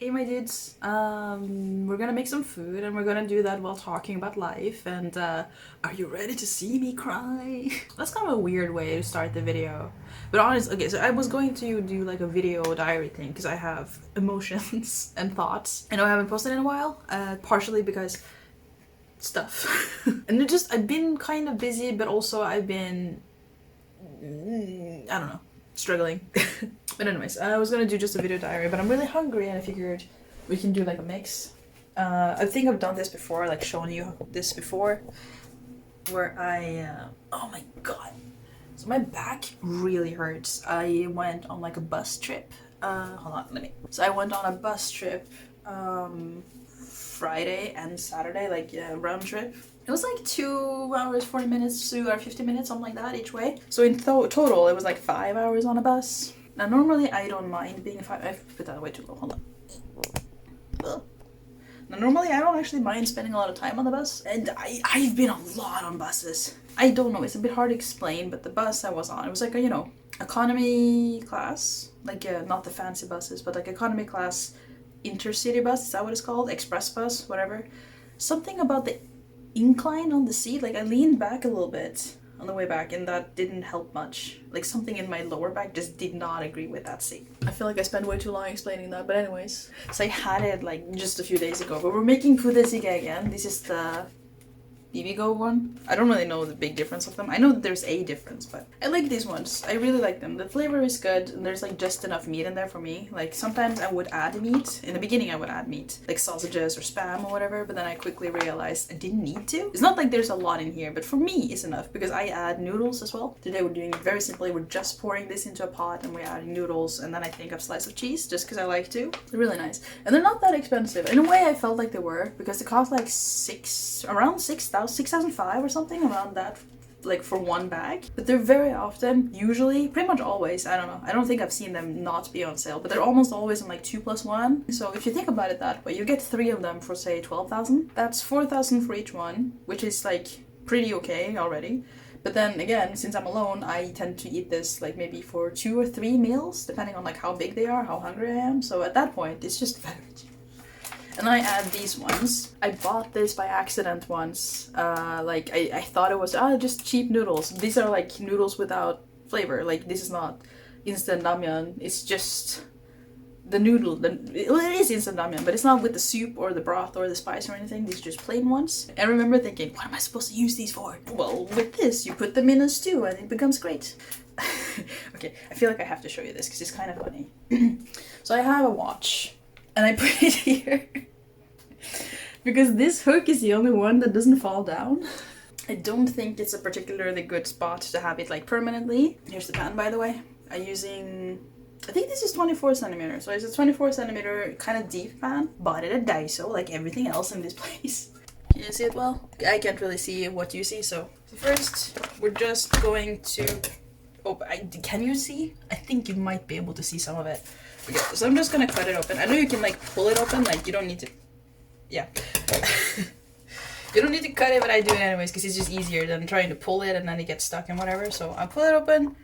Hey my dudes, we're gonna make some food and we're gonna do that while talking about life and are you ready to see me cry? That's kind of a weird way to start the video. But honestly, okay, so I was going to do like a video diary thing because I have emotions and thoughts. I know I haven't posted in a while, partially because stuff. And I've been kind of busy, but also I've been, I don't know, struggling. But anyways, I was gonna do just a video diary, but I'm really hungry and I figured we can do like a mix. I think I've done this before, like shown you this before, where oh my god. So my back really hurts. I went on like a bus trip. Hold on, So I went on a bus trip Friday and Saturday, like round trip. It was like 2 hours, 40 minutes, 2 or 50 minutes, something like that each way. So in total, it was like 5 hours on a bus. Now, normally I don't mind being I put that away too low, hold on. Ugh. Now, normally I don't actually mind spending a lot of time on the bus, and I've been a lot on buses. I don't know, it's a bit hard to explain, but the bus I was on, it was like a, economy class, like not the fancy buses, but like economy class intercity bus, is that what it's called? Express bus, whatever. Something about the incline on the seat, like I leaned back a little bit on the way back and that didn't help much. Like something in my lower back just did not agree with that seat. I feel like I spent way too long explaining that, but anyways. So I had it like just a few days ago, but we're making pudesige again. This is the Bibigo one. I don't really know the big difference of them. I know that there's a difference, but I like these ones. I really like them. The flavor is good and there's like just enough meat in there for me. Like sometimes I would add meat. In the beginning I would add meat, like sausages or spam or whatever, but then I quickly realized I didn't need to. It's not like there's a lot in here, but for me it's enough because I add noodles as well. Today we're doing it very simply. We're just pouring this into a pot and we're adding noodles and then I think a slice of cheese just because I like to. They're really nice. And they're not that expensive. In a way I felt like they were because they cost like around 6,500 or something, around that, like for one bag. But they're very often, usually, pretty much always, I don't know, I don't think I've seen them not be on sale, but they're almost always on like 2+1. So if you think about it that way, you get 3 of them for say 12,000. That's 4,000 for each one, which is like pretty okay already. But then again, since I'm alone, I tend to eat this like maybe for 2 or 3 meals, depending on like how big they are, how hungry I am. So at that point, it's just very cheap. And then I add these ones. I bought this by accident once. I thought it was just cheap noodles. These are like noodles without flavor. Like this is not instant ramyeon. It's just the noodle. Well, it is instant ramyeon, but it's not with the soup or the broth or the spice or anything. These are just plain ones. I remember thinking, what am I supposed to use these for? Well, with this, you put them in a stew and it becomes great. Okay, I feel like I have to show you this because it's kind of funny. So I have a watch. And I put it here because this hook is the only one that doesn't fall down. I don't think it's a particularly good spot to have it like permanently. Here's the pan, by the way. I'm using, I think this is 24 centimeters. So it's a 24 centimeter kind of deep pan. Bought it at Daiso, like everything else in this place. Can you see it well? I can't really see what you see. So first, we're just going to, can you see? I think you might be able to see some of it. Okay, so I'm just gonna cut it open. I know you can like pull it open, like you don't need to, yeah. You don't need to cut it, but I do it anyways because it's just easier than trying to pull it and then it gets stuck and whatever. So I pull it open,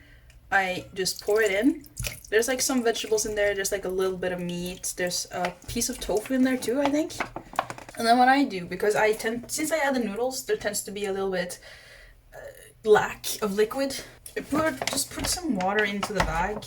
I just pour it in. There's like some vegetables in there, there's like a little bit of meat, there's a piece of tofu in there too, I think. And then what I do, because since I add the noodles, there tends to be a little bit lack of liquid. Just put some water into the bag,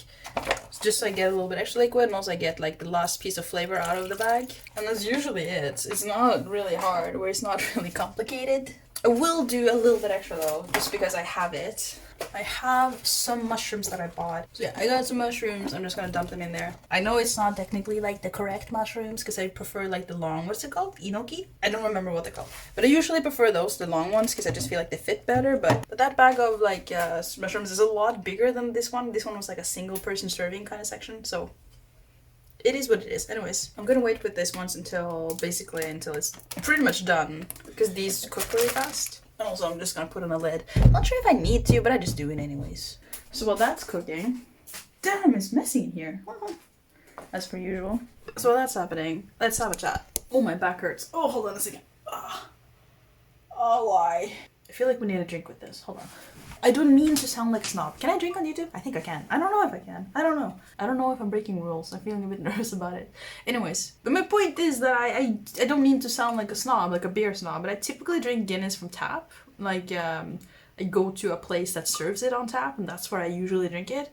just so I get a little bit extra liquid and also I get like the last piece of flavor out of the bag. And that's usually it. It's not really hard, or it's not really complicated. I will do a little bit extra though, just because I have it. I have some mushrooms that I bought. So yeah, I got some mushrooms. I'm just gonna dump them in there. I know it's not technically like the correct mushrooms because I prefer like the long, what's it called? Enoki? I don't remember what they're called. But I usually prefer those, the long ones, because I just feel like they fit better. But that bag of like mushrooms is a lot bigger than this one. This one was like a single person serving kind of section. So it is what it is. Anyways, I'm gonna wait with this once until it's pretty much done because these cook really fast. And also I'm just gonna put on a lid. I'm not sure if I need to, but I just do it anyways. So while that's cooking, damn, it's messy in here. As per usual. So while that's happening, let's have a chat. Oh, my back hurts. Oh, hold on a second. Oh, why? I feel like we need a drink with this. Hold on. I don't mean to sound like a snob. Can I drink on YouTube? I think I can. I don't know if I can. I don't know. I don't know if I'm breaking rules. I'm feeling a bit nervous about it. Anyways, but my point is that I don't mean to sound like a snob, like a beer snob, but I typically drink Guinness from tap. Like, I go to a place that serves it on tap, and that's where I usually drink it.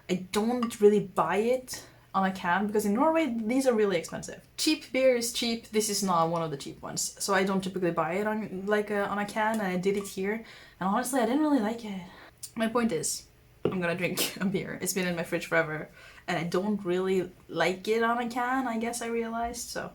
I don't really buy it on a can because in Norway these are really expensive. Cheap beer is cheap. This is not one of the cheap ones, so I don't typically buy it on on a can. And I did it here, and honestly, I didn't really like it. My point is, I'm gonna drink a beer. It's been in my fridge forever, and I don't really like it on a can. I guess I realized so.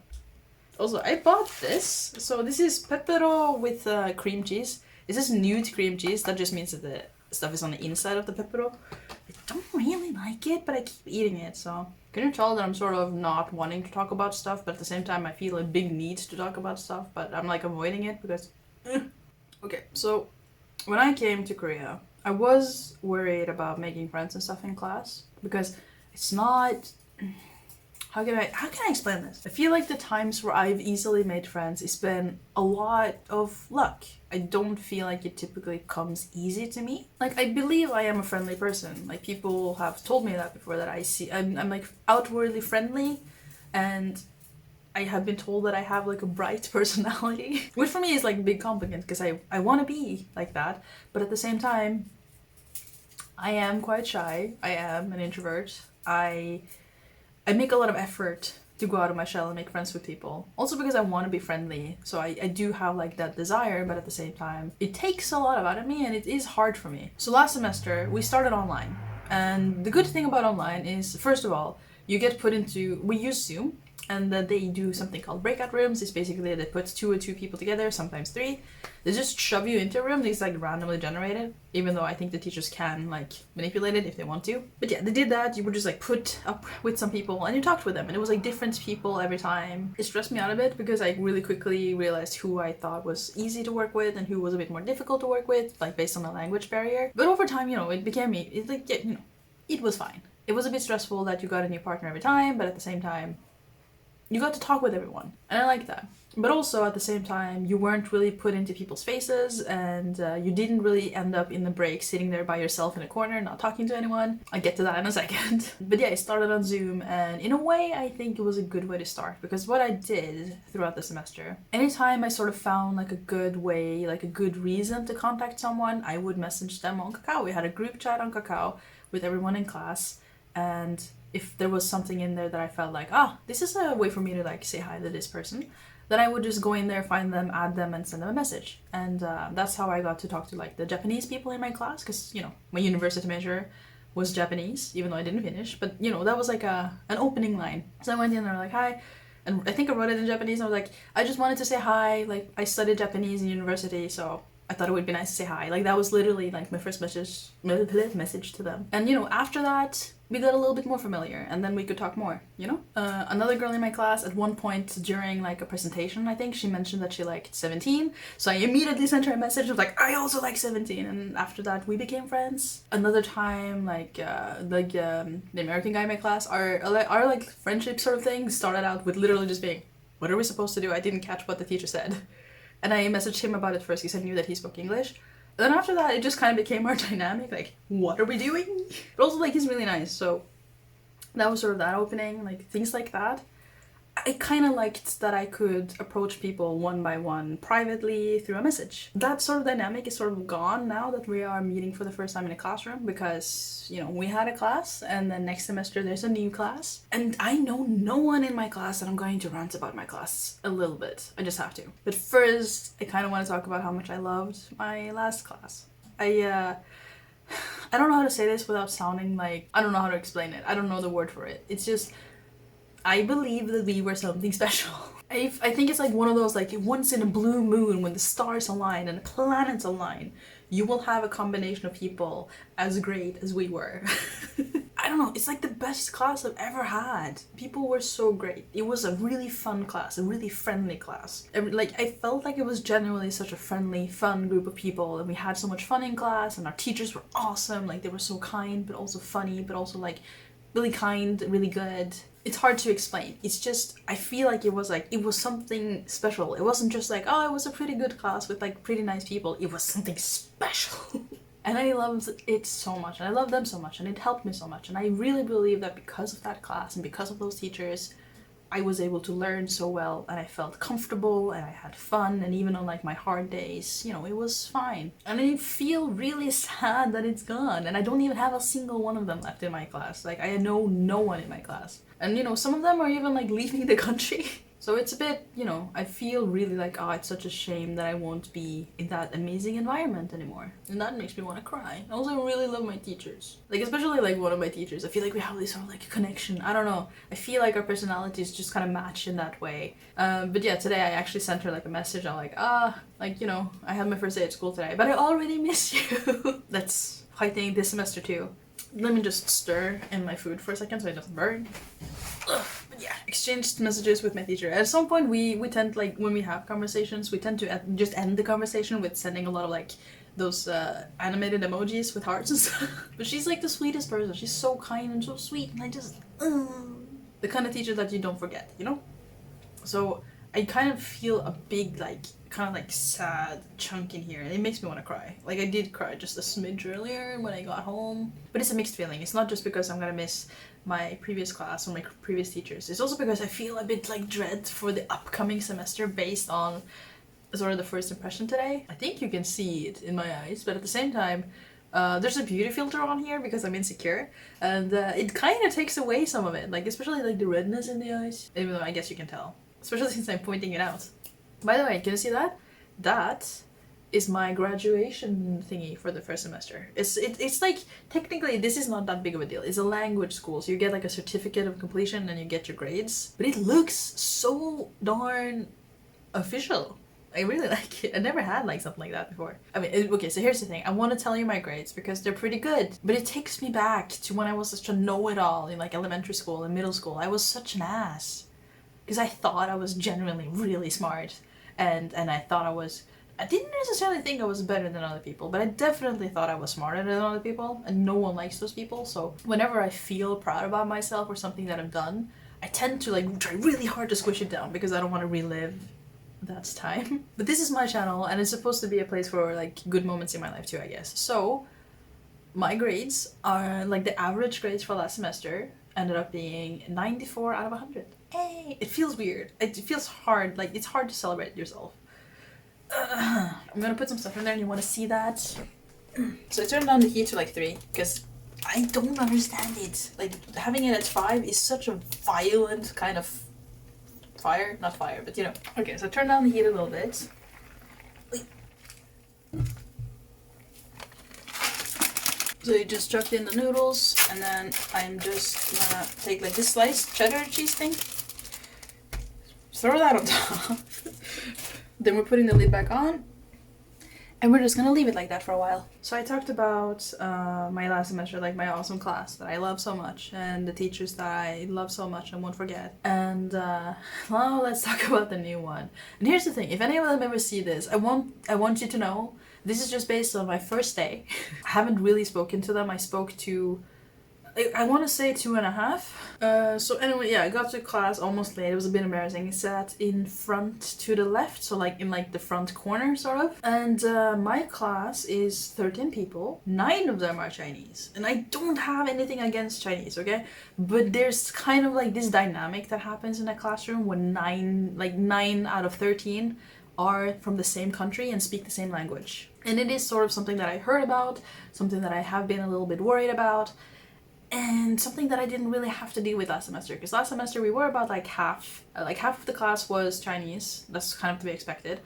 Also, I bought this. So this is pepero with cream cheese. This is nude cream cheese. That just means that the stuff is on the inside of the pepero. I don't really like it, but I keep eating it, so. Can you tell that I'm sort of not wanting to talk about stuff, but at the same time I feel a big need to talk about stuff, but I'm like avoiding it because... Okay, so when I came to Korea, I was worried about making friends and stuff in class because it's not... How can I explain this? I feel like the times where I've easily made friends, it's been a lot of luck. I don't feel like it typically comes easy to me. Like, I believe I am a friendly person. Like, people have told me that before, that I'm like outwardly friendly, and I have been told that I have like a bright personality, which for me is like a big compliment because I want to be like that, but at the same time, I am quite shy. I am an introvert. I make a lot of effort to go out of my shell and make friends with people. Also because I want to be friendly. So I do have like that desire, but at the same time, it takes a lot out of me and it is hard for me. So last semester, we started online. And the good thing about online is, first of all, you get put into, we use Zoom, and then they do something called breakout rooms. It's basically they put two people together, sometimes three. They just shove you into a room. It's like randomly generated, even though I think the teachers can like manipulate it if they want to. But yeah, they did that. You were just like put up with some people and you talked with them, and it was like different people every time. It stressed me out a bit because I really quickly realized who I thought was easy to work with and who was a bit more difficult to work with, like based on the language barrier. But over time, you know, it became me. It like, yeah, you know, it was fine. It was a bit stressful that you got a new partner every time, but at the same time, you got to talk with everyone, and I like that. But also, at the same time, you weren't really put into people's faces, and you didn't really end up in the break sitting there by yourself in a corner, not talking to anyone. I'll get to that in a second. But yeah, I started on Zoom, and in a way, I think it was a good way to start, because what I did throughout the semester, anytime I sort of found like a good way, like a good reason to contact someone, I would message them on Kakao. We had a group chat on Kakao with everyone in class, and if there was something in there that I felt like, this is a way for me to like say hi to this person, then I would just go in there, find them, add them, and send them a message. And that's how I got to talk to like the Japanese people in my class, because, you know, my university major was Japanese, even though I didn't finish. But, you know, that was like an opening line. So I went in there like, hi. And I think I wrote it in Japanese. I was like, I just wanted to say hi. Like, I studied Japanese in university, so I thought it would be nice to say hi. Like, that was literally like my first message to them. And, you know, after that, we got a little bit more familiar, and then we could talk more, you know? Another girl in my class, at one point during like a presentation, I think, she mentioned that she liked 17. So I immediately sent her a message of like, I also like 17. And after that, we became friends. Another time, the American guy in my class, our like friendship sort of thing started out with literally just being, what are we supposed to do? I didn't catch what the teacher said. And I messaged him about it first because I knew that he spoke English. Then after that, it just kind of became more dynamic, like, what are we doing? But also, like, he's really nice, so that was sort of that opening, like, things like that. I kind of liked that I could approach people one by one privately through a message. That sort of dynamic is sort of gone now that we are meeting for the first time in a classroom, because, you know, we had a class, and then next semester there's a new class, and I know no one in my class, and I'm going to rant about my class a little bit. I just have to. But first, I kind of want to talk about how much I loved my last class. I don't know how to say this without sounding like, I don't know how to explain it. I don't know the word for it. It's just, I believe that we were something special. I think it's like one of those, like, once in a blue moon when the stars align and the planets align, you will have a combination of people as great as we were. I don't know, it's like the best class I've ever had. People were so great. It was a really fun class, a really friendly class. Like, I felt like it was generally such a friendly, fun group of people, and we had so much fun in class, and our teachers were awesome. Like, they were so kind, but also funny, but also like really kind, really good. it's hard to explain. It's just, I feel like it was something special. It wasn't just like, oh, it was a pretty good class with like pretty nice people. It was something special. And I loved it so much, and I loved them so much, and it helped me so much. And I really believe that because of that class and because of those teachers, I was able to learn so well, and I felt comfortable, and I had fun, and even on like my hard days, you know, it was fine. And I feel really sad that it's gone, and I don't even have a single one of them left in my class. Like, I know no one in my class. And you know, some of them are even like leaving the country. So it's a bit, you know, I feel really like, oh, it's such a shame that I won't be in that amazing environment anymore. And that makes me want to cry. I also really love my teachers. Like, especially like one of my teachers. I feel like we have this sort of like connection. I don't know. I feel like our personalities just kind of match in that way. But yeah, today I actually sent her like a message. I'm like, like, you know, I had my first day at school today, but I already miss you. That's fighting this semester too. Let me just stir in my food for a second so it doesn't burn. Ugh. Yeah, exchanged messages with my teacher. At some point we tend, like, when we have conversations, we tend to just end the conversation with sending a lot of like those animated emojis with hearts and stuff. But she's like the sweetest person. She's so kind and so sweet, and I just the kind of teacher that you don't forget, you know? So I kind of feel a big like kind of like sad chunk in here, and it makes me want to cry. Like, I did cry just a smidge earlier when I got home, but it's a mixed feeling. It's not just because I'm gonna miss my previous class or my previous teachers. It's also because I feel a bit like dread for the upcoming semester based on sort of the first impression today. I think you can see it in my eyes, but at the same time, there's a beauty filter on here because I'm insecure, and it kind of takes away some of it, like especially like the redness in the eyes, even though I guess you can tell, especially since I'm pointing it out. By the way, can you see that? That is my graduation thingy for the first semester. It's like, technically this is not that big of a deal. It's a language school, so you get like a certificate of completion and you get your grades. But it looks so darn official. I really like it. I never had like something like that before. I mean, okay, so here's the thing. I want to tell you my grades because they're pretty good. But it takes me back to when I was such a know-it-all in like elementary school and middle school. I was such an ass. Because I thought I was genuinely really smart. And I didn't necessarily think I was better than other people, but I definitely thought I was smarter than other people, and no one likes those people. So whenever I feel proud about myself or something that I've done, I tend to like try really hard to squish it down because I don't want to relive that time. But this is my channel, and it's supposed to be a place for like good moments in my life too, I guess. So my grades are like the average grades for last semester ended up being 94 out of 100. Hey, it feels weird. It feels hard. Like, it's hard to celebrate yourself. I'm gonna put some stuff in there and you want to see that. So I turned down the heat to like 3 because I don't understand it. Like, having it at 5 is such a violent kind of fire. Not fire, but you know. Okay, so I turned down the heat a little bit. Wait. So you just chucked in the noodles, and then I'm just gonna take like this sliced cheddar cheese thing. Throw that on top. Then we're putting the lid back on, and we're just gonna leave it like that for a while. So I talked about my last semester, like my awesome class that I love so much, and the teachers that I love so much and won't forget. And well, let's talk about the new one. And here's the thing: if any of them ever see this, I want you to know this is just based on my first day. I haven't really spoken to them. I spoke to, I want to say 2.5. So anyway, yeah, I got to class almost late. It was a bit embarrassing. I sat in front to the left, so like in like the front corner sort of. And my class is 13 people. 9 of them are Chinese. And I don't have anything against Chinese, okay? But there's kind of like this dynamic that happens in a classroom when 9 out of 13 are from the same country and speak the same language. And it is sort of something that I heard about, something that I have been a little bit worried about, and something that I didn't really have to deal with last semester. Because last semester we were about like half of the class was Chinese. That's kind of to be expected.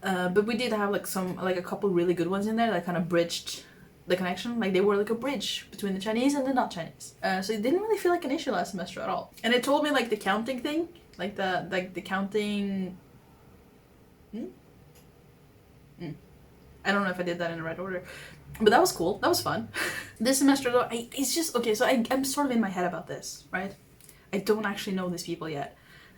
But we did have like a couple really good ones in there that kind of bridged the connection. Like, they were like a bridge between the Chinese and the not Chinese. So it didn't really feel like an issue last semester at all. And it told me like the counting thing, like the counting. I don't know if I did that in the right order, but that was cool. That was fun. This semester though, it's just, okay, so I'm sort of in my head about this, right? I don't actually know these people yet,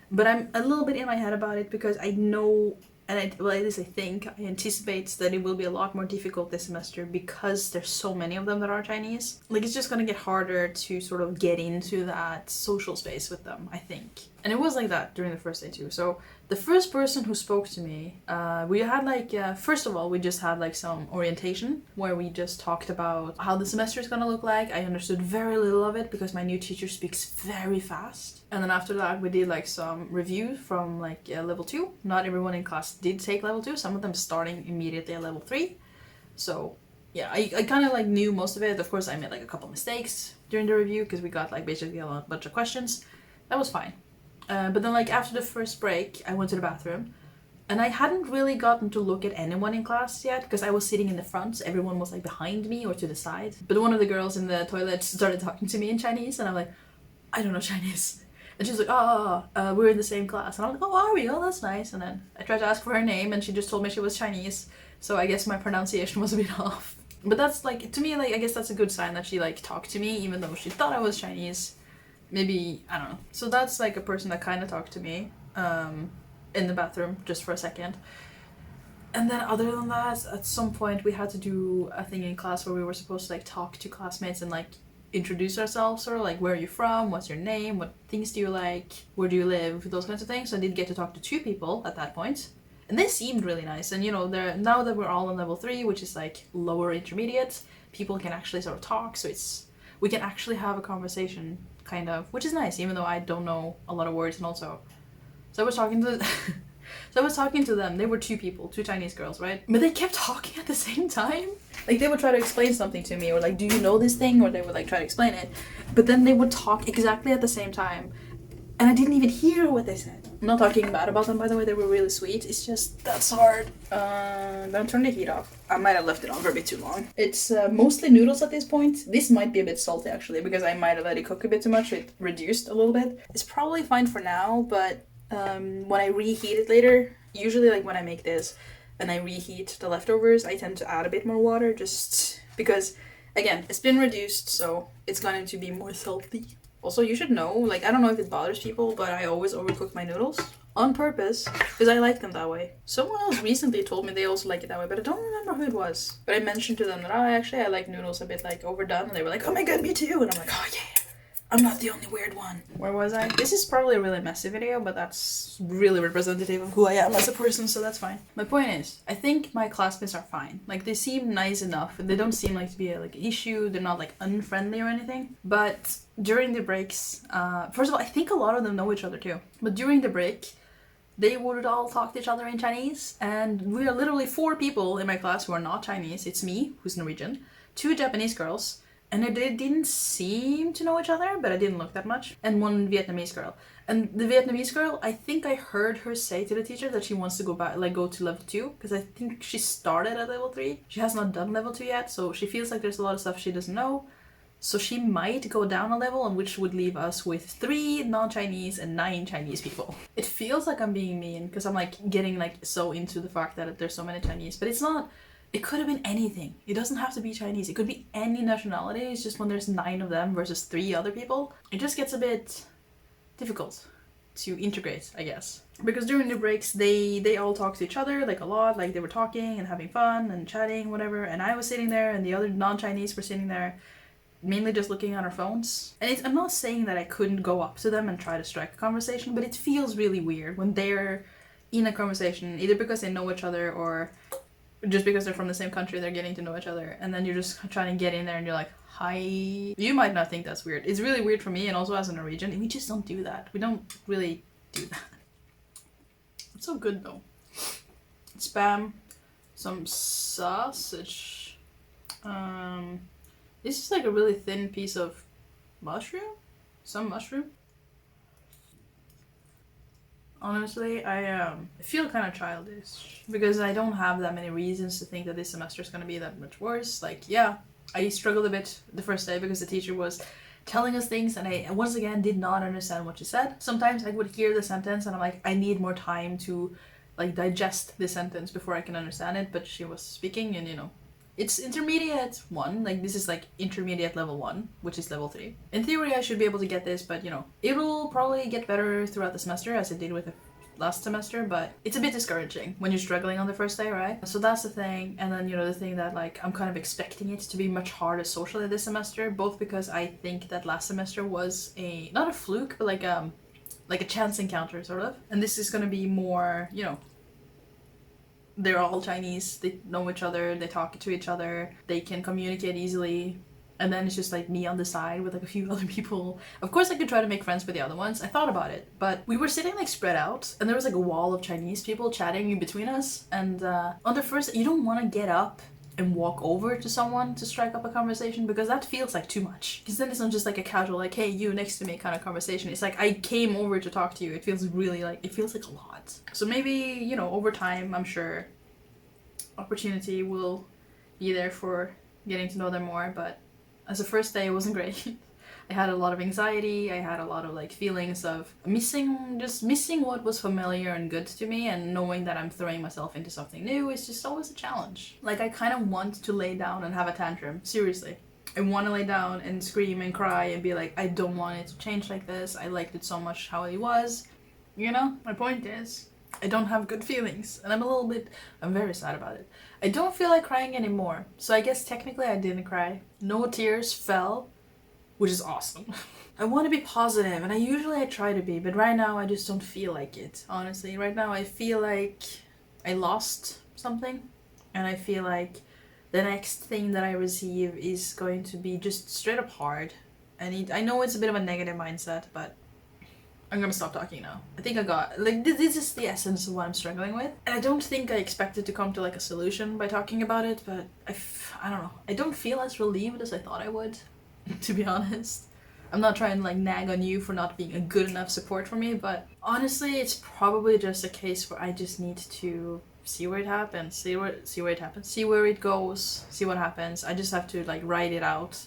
but I'm a little bit in my head about it because I know and well, at least I think, I anticipate that it will be a lot more difficult this semester because there's so many of them that are Chinese. Like, it's just gonna get harder to sort of get into that social space with them, I think. And it was like that during the first day too. So the first person who spoke to me, we had like, first of all, we just had like some orientation where we just talked about how the semester is gonna look like. I understood very little of it because my new teacher speaks very fast. And then after that, we did like some review from like level 2. Not everyone in class did take level 2. Some of them starting immediately at level 3. So yeah, I kind of like knew most of it. Of course, I made like a couple mistakes during the review because we got like basically a bunch of questions. That was fine. But then like after the first break, I went to the bathroom. And I hadn't really gotten to look at anyone in class yet because I was sitting in the front. So everyone was like behind me or to the side. But one of the girls in the toilet started talking to me in Chinese. And I'm like, I don't know Chinese. And she's like, we're in the same class. And I'm like, oh, are we? Oh, that's nice. And then I tried to ask for her name and she just told me she was Chinese. So I guess my pronunciation was a bit off. But that's like, to me, like, I guess that's a good sign that she like talked to me even though she thought I was Chinese. Maybe, I don't know. So that's like a person that kind of talked to me in the bathroom just for a second. And then other than that, at some point we had to do a thing in class where we were supposed to like talk to classmates and like introduce ourselves, or like where are you from, what's your name, what things do you like, where do you live, those kinds of things. So I did get to talk to 2 people at that point. And they seemed really nice. And you know, now that we're all on level 3, which is like lower intermediate, people can actually sort of talk. So we can actually have a conversation, kind of, which is nice, even though I don't know a lot of words. And also, so I was talking to them. They were 2 people, 2 Chinese girls, right? But they kept talking at the same time. Like, they would try to explain something to me, or like, do you know this thing? Or they would like try to explain it. But then they would talk exactly at the same time. And I didn't even hear what they said. I'm not talking bad about them, by the way. They were really sweet. It's just, that's hard. Don't turn the heat off. I might have left it on for a bit too long. It's mostly noodles at this point. This might be a bit salty, actually, because I might have let it cook a bit too much. So it reduced a little bit. It's probably fine for now, but when I reheat it later, usually like when I make this and I reheat the leftovers, I tend to add a bit more water just because, again, it's been reduced, so it's going to be more salty. Also, you should know, like, I don't know if it bothers people, but I always overcook my noodles on purpose because I like them that way. Someone else recently told me they also like it that way, but I don't remember who it was. But I mentioned to them that I like noodles a bit like overdone, and they were like, oh my god, me too. And I'm like, oh yeah, I'm not the only weird one. Where was I? This is probably a really messy video, but that's really representative of who I am as a person, so that's fine. My point is, I think my classmates are fine. Like, they seem nice enough, and they don't seem like to be like an issue. They're not like unfriendly or anything. But during the breaks, first of all, I think a lot of them know each other too. But during the break, they would all talk to each other in Chinese, and we are literally 4 people in my class who are not Chinese. It's me, who's Norwegian, 2 Japanese girls, and they didn't seem to know each other, but I didn't look that much, and 1 Vietnamese girl. And the Vietnamese girl, I think I heard her say to the teacher that she wants to go back, like go to level 2, because I think she started at level 3. She has not done level 2 yet, so she feels like there's a lot of stuff she doesn't know. So she might go down a level, and which would leave us with 3 non-Chinese and 9 Chinese people. It feels like I'm being mean because I'm like getting like so into the fact that there's so many Chinese, but it's not. It could have been anything. It doesn't have to be Chinese. It could be any nationality. It's just when there's 9 of them versus 3 other people, it just gets a bit difficult to integrate, I guess. Because during the breaks, they all talk to each other like a lot, like they were talking and having fun and chatting, whatever. And I was sitting there, and the other non-Chinese were sitting there, mainly just looking at our phones. And I'm not saying that I couldn't go up to them and try to strike a conversation, but it feels really weird when they're in a conversation, either because they know each other or just because they're from the same country, they're getting to know each other, and then you're just trying to get in there and you're like, hi. You might not think that's weird. It's really weird for me, and also as a Norwegian, we just don't do that. We don't really do that. It's so good though. Spam, some sausage. This is like a really thin piece of mushroom? Some mushroom? Honestly, I feel kind of childish because I don't have that many reasons to think that this semester is going to be that much worse. Like, yeah, I struggled a bit the first day because the teacher was telling us things and I once again did not understand what she said. Sometimes I would hear the sentence and I'm like, I need more time to like digest the sentence before I can understand it, but she was speaking and you know, it's intermediate 1, like this is like intermediate level 1, which is level 3. In theory I should be able to get this, but you know, it will probably get better throughout the semester as it did with the last semester, but it's a bit discouraging when you're struggling on the first day, right? So that's the thing. And then, you know, the thing that like I'm kind of expecting it to be much harder socially this semester, both because I think that last semester was a not a fluke, but like a chance encounter sort of. And this is gonna be more, you know, they're all Chinese, they know each other, they talk to each other, they can communicate easily. And then it's just like me on the side with like a few other people. Of course I could try to make friends with the other ones. I thought about it, but we were sitting like spread out and there was like a wall of Chinese people chatting in between us. And on the first, you don't want to get up and walk over to someone to strike up a conversation because that feels like too much. Because then it's not just like a casual like, hey, you next to me kind of conversation. It's like I came over to talk to you. It feels really like, it feels like a lot. So maybe, you know, over time, I'm sure opportunity will be there for getting to know them more, but as a first day, it wasn't great. I had a lot of anxiety. I had a lot of like feelings of missing what was familiar and good to me, and knowing that I'm throwing myself into something new is just always a challenge. Like I kind of want to lay down and have a tantrum. Seriously. I want to lay down and scream and cry and be like, I don't want it to change like this. I liked it so much how it was. You know, my point is, I don't have good feelings, and I'm very sad about it. I don't feel like crying anymore, so I guess technically I didn't cry. No tears fell, which is awesome. I want to be positive, and I try to be, but right now I just don't feel like it, honestly. Right now I feel like I lost something, and I feel like the next thing that I receive is going to be just straight up hard. I know it's a bit of a negative mindset, but I'm gonna stop talking now. I think I got, like, this is the essence of what I'm struggling with. And I don't think I expected to come to, like, a solution by talking about it, but I don't know. I don't feel as relieved as I thought I would, to be honest. I'm not trying to, like, nag on you for not being a good enough support for me, but honestly, it's probably just a case where I just need to see where it happens, see where it goes, see what happens. I just have to, like, write it out.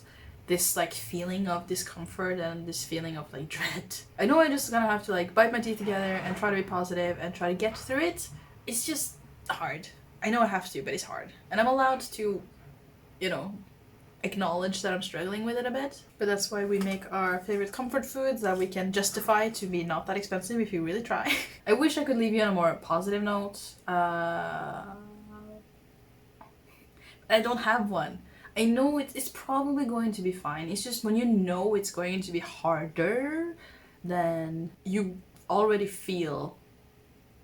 This like feeling of discomfort and this feeling of like dread. I know I'm just gonna have to like bite my teeth together and try to be positive and try to get through it. It's just hard. I know I have to, but it's hard. And I'm allowed to, you know, acknowledge that I'm struggling with it a bit. But that's why we make our favorite comfort foods that we can justify to be not that expensive if you really try. I wish I could leave you on a more positive note. I don't have one. I know it's probably going to be fine. It's just when you know it's going to be harder, then you already feel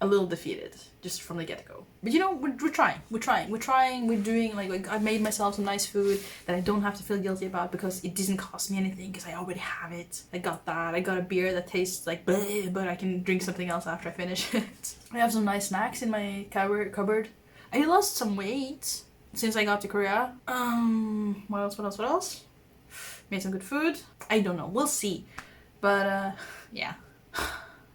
a little defeated just from the get-go. But you know, we're trying, we're doing, like I made myself some nice food that I don't have to feel guilty about because it doesn't cost me anything because I already have it. I got that. I got a beer that tastes like bleh, but I can drink something else after I finish it. I have some nice snacks in my cupboard. I lost some weight since I got to Korea. What else? Made some good food. I don't know. We'll see. But, yeah.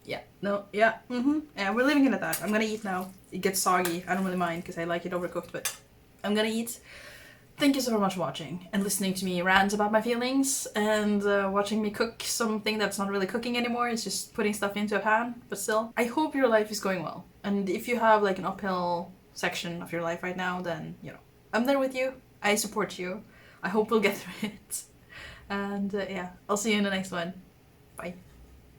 Yeah. No. Yeah. Yeah, we're leaving it at that. I'm gonna eat now. It gets soggy. I don't really mind because I like it overcooked, but I'm gonna eat. Thank you so much for watching and listening to me rant about my feelings and watching me cook something that's not really cooking anymore. It's just putting stuff into a pan, but still. I hope your life is going well. And if you have like an uphill section of your life right now, then, you know, I'm there with you. I support you. I hope we'll get through it. And yeah, I'll see you in the next one. Bye.